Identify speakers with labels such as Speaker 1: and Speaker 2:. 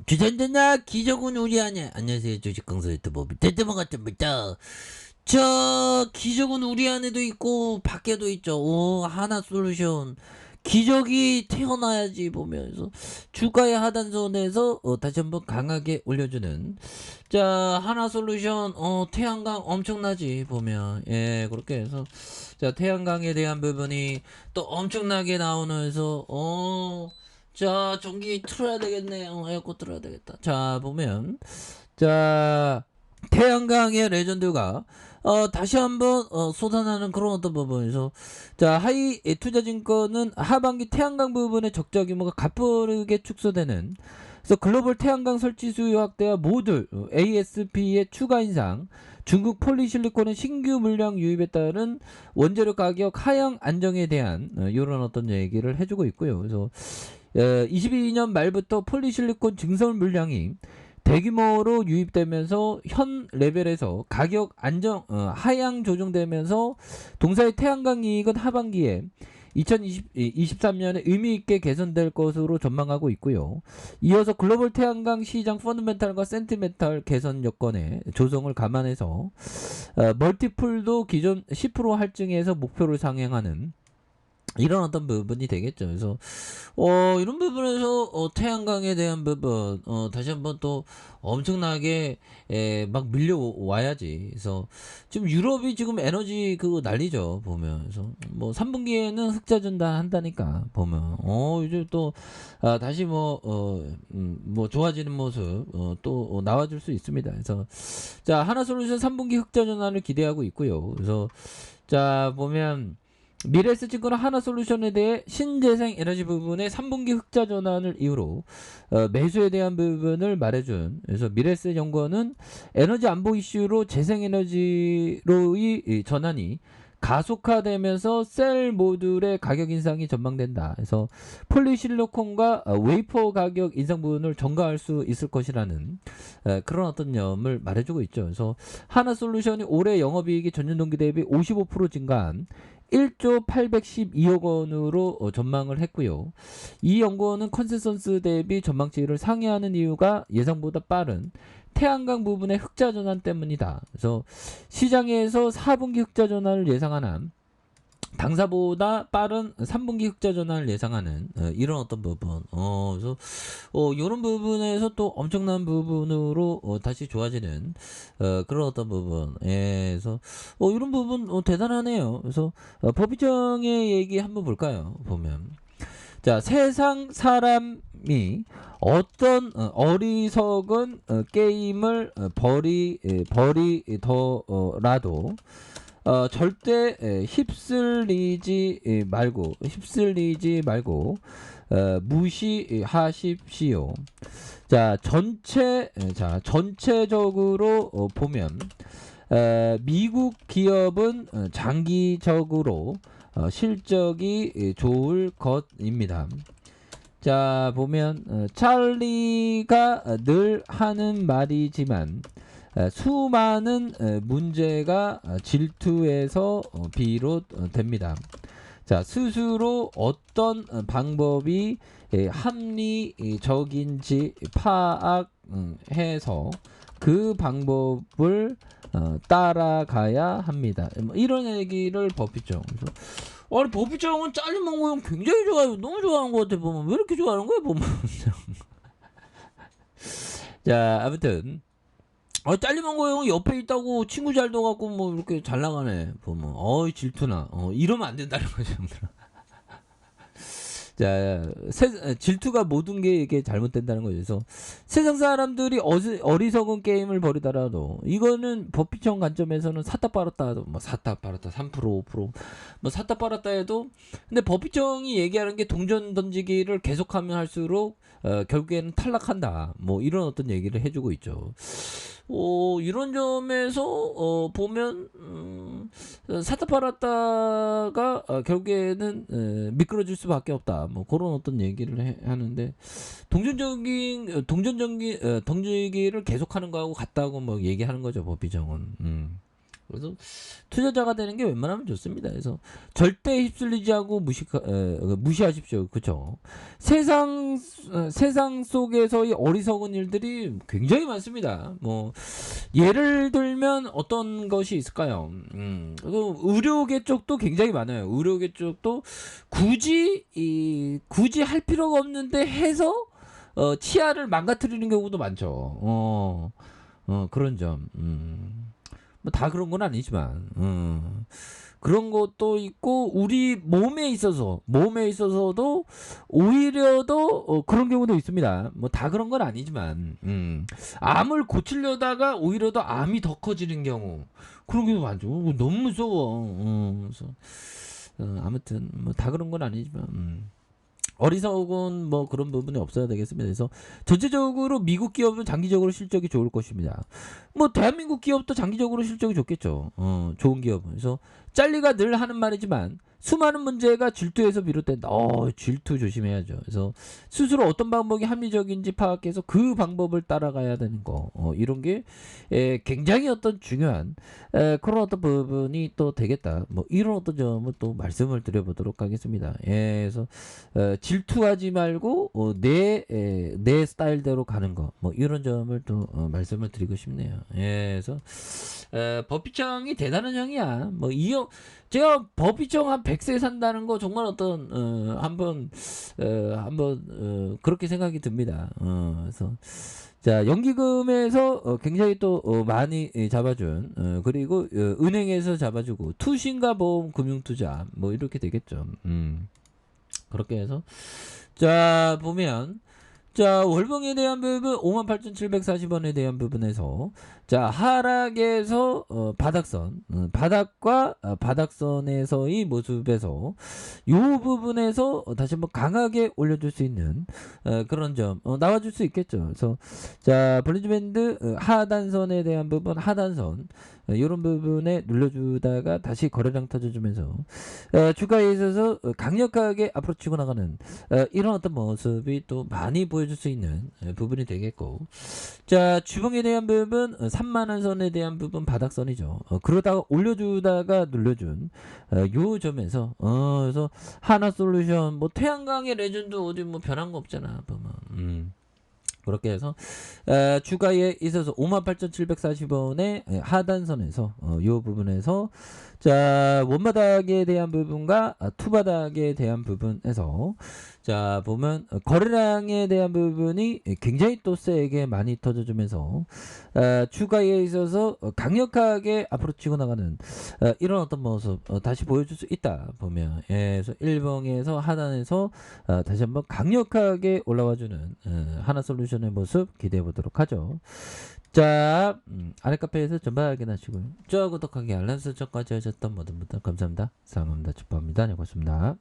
Speaker 1: 주전자나 기적은 우리 안에. 안녕하세요, 주식강사 유튜버 밑에때만 같습니다. 저 기적은 우리 안에도 있고 밖에도 있죠. 오, 하나솔루션. 기적이 태어나야지 보면서 주가의 하단선에서 다시 한번 강하게 올려주는, 자, 하나솔루션. 태양광 엄청나지 보면. 예, 그렇게 해서 자, 태양광에 대한 부분이 또 엄청나게 나오면서 자, 전기 틀어야 되겠네. 에어컨 틀어야 되겠다. 자, 보면, 자, 태양광의 레전드가 다시 한번 쏟아나는 그런 어떤 부분에서, 자, 하이 투자증권은 하반기 태양광 부분의 적자 규모가 가파르게 축소되는, 그래서 글로벌 태양광 설치 수요 확대와 모듈 ASP의 추가 인상, 중국 폴리실리콘의 신규 물량 유입에 따른 원재료 가격 하향 안정에 대한 이런 어떤 얘기를 해주고 있고요. 그래서 22년 말부터 폴리실리콘 증설 물량이 대규모로 유입되면서 현 레벨에서 가격 안정 하향 조정되면서 동사의 태양광 이익은 하반기에 2023년에 의미 있게 개선될 것으로 전망하고 있고요. 이어서 글로벌 태양광 시장 펀드멘탈과 센티멘탈 개선 여건의 조성을 감안해서 멀티플도 기존 10% 할증에서 목표를 상향하는 이런 어떤 부분이 되겠죠. 그래서 이런 부분에서 태양광에 대한 부분 다시 한번 또 엄청나게 막 밀려와야지. 그래서 지금 유럽이 지금 에너지 그거 난리죠 보면. 그래서 뭐 3분기에는 흑자 전단 한다니까 보면 이제 또 다시 뭐 좋아지는 모습 또 나와줄 수 있습니다. 그래서 자, 하나솔루션 3분기 흑자 전환을 기대하고 있고요. 그래서 자, 보면 미래에셋증권은 하나솔루션에 대해 신재생 에너지 부분의 3분기 흑자 전환을 이유로 매수에 대한 부분을 말해준. 그래서 미래에셋연구원은 에너지 안보 이슈로 재생에너지로의 전환이 가속화되면서 셀 모듈의 가격 인상이 전망된다. 그래서 폴리실리콘과 웨이퍼 가격 인상 부분을 전가할 수 있을 것이라는 그런 어떤 점을 말해주고 있죠. 그래서 하나솔루션이 올해 영업이익이 전년 동기 대비 55% 증가한 1조 812억 원으로 전망을 했고요. 이 연구원은 컨센서스 대비 전망치를 상회하는 이유가 예상보다 빠른 태양광 부분의 흑자 전환 때문이다. 그래서 시장에서 4분기 흑자 전환을 예상하나 당사보다 빠른 3분기 흑자 전환을 예상하는 이런 어떤 부분. 그래서 이런 부분에서 또 엄청난 부분으로 다시 좋아지는 그런 어떤 부분. 예, 그래서 이런 부분 대단하네요. 그래서 법의정의 얘기 한번 볼까요? 보면, 자, 세상 사람이 어떤 어리석은 게임을 버리더라도 절대 휩쓸리지 말고 무시하십시오. 자, 전체적으로 보면 미국 기업은 장기적으로 실적이 좋을 것입니다. 자, 보면 찰리가 늘 하는 말이지만 수많은 문제가 질투에서 비롯됩니다. 자, 스스로 어떤 방법이 합리적인지 파악해서 그 방법을 따라가야 합니다. 이런 얘기를 법이죠. 그래서 아니, 법이정은 잘리면 거 굉장히 좋아요. 너무 좋아하는 것 같아 보면. 왜 이렇게 좋아하는 거야 보면. 자, 아무튼 잘리면 거 형 옆에 있다고 친구 잘 둬갖고 뭐 이렇게 잘 나가네 보면. 질투나. 이러면 안 된다는 거죠. 자, 질투가 모든 게 이게 잘못된다는 거죠. 그래서 세상 사람들이 어리석은 게임을 벌이더라도 이거는 법비청 관점에서는 샀다 팔았다, 뭐 샀다 팔았다 3% 5%, 뭐 샀다 팔았다 해도, 근데 법비청이 얘기하는 게 동전 던지기를 계속하면 할수록 결국에는 탈락한다. 뭐 이런 어떤 얘기를 해주고 있죠. 이런 점에서 보면 샀다 팔았다가 결국에는 미끄러질 수밖에 없다. 뭐 그런 어떤 얘기를 하는데, 동전전기를 계속하는 거하고 같다고 뭐 얘기하는 거죠, 법비정은. 그래서 투자자가 되는 게 웬만하면 좋습니다. 그래서 절대 휩쓸리지 않고 무시하십시오. 그쵸? 세상 속에서의 어리석은 일들이 굉장히 많습니다. 뭐 예를 들면 어떤 것이 있을까요? 의료계 쪽도 굉장히 많아요. 의료계 쪽도 굳이 할 필요가 없는데 해서 치아를 망가뜨리는 경우도 많죠. 그런 점. 뭐 다 그런 건 아니지만, 그런 것도 있고, 우리 몸에 있어서도 오히려 더 그런 경우도 있습니다. 뭐 다 그런 건 아니지만, 암을 고치려다가 오히려 더 암이 더 커지는 경우, 그런 경우도 많죠. 너무 무서워. 그래서, 아무튼 뭐 다 그런 건 아니지만. 어리석은 뭐 그런 부분이 없어야 되겠습니다. 그래서 전체적으로 미국 기업은 장기적으로 실적이 좋을 것입니다. 뭐 대한민국 기업도 장기적으로 실적이 좋겠죠. 좋은 기업은. 그래서 짤리가 늘 하는 말이지만 수많은 문제가 질투에서 비롯된다. 질투 조심해야죠. 그래서 스스로 어떤 방법이 합리적인지 파악해서 그 방법을 따라가야 되는 거. 이런 게 굉장히 어떤 중요한 그런 어떤 부분이 또 되겠다. 뭐 이런 어떤 점을 또 말씀을 드려보도록 하겠습니다. 그래서 질투하지 말고 내 스타일대로 가는 거. 뭐 이런 점을 또 말씀을 드리고 싶네요. 그래서 법비청이 대단한 형이야. 뭐 제가 법비청 한 100세 산다는 거 정말 어떤 한번 그렇게 생각이 듭니다. 그래서 자, 연기금에서 굉장히 또 많이 잡아준 그리고 은행에서 잡아주고 투신가 보험 금융투자 뭐 이렇게 되겠죠. 그렇게 해서 자 보면 자 월봉에 대한 부분 58,740원에 대한 부분에서 자 하락에서 바닥선 바닥과 바닥선에서의 모습에서 요 부분에서 다시 한번 강하게 올려줄 수 있는 그런 점 나와줄 수 있겠죠. 그래서 자 볼린저 밴드 하단선에 대한 부분 하단선 이런 부분에 눌러주다가 다시 거래량 터져주면서 주가에 있어서 강력하게 앞으로 치고 나가는 이런 어떤 모습이 또 많이 보여줄 수 있는 부분이 되겠고 자 주봉에 대한 부분 3만원 선에 대한 부분 바닥선이죠. 그러다가 올려주다가 눌려준 요 점에서 그래서 하나솔루션 뭐 태양광의 레전드 어디 뭐 변한 거 없잖아 보면 그렇게 해서 주가에 있어서 58,740원의 하단선에서 이 부분에서 자 원바닥에 대한 부분과 투바닥에 대한 부분에서 자 보면 거래량에 대한 부분이 굉장히 또 세게 많이 터져주면서 주가에 있어서 강력하게 앞으로 치고 나가는 이런 어떤 모습 다시 보여줄 수 있다 보면 그래서 일봉에서 하단에서 다시 한번 강력하게 올라와주는 하나솔루션의 모습 기대해 보도록 하죠. 자 아래 카페에서 전방 확인하시고요. 구독하기 알람 설정까지 하셨던 모든 분들 감사합니다. 사랑합니다. 축복합니다. 네, 고맙습니다.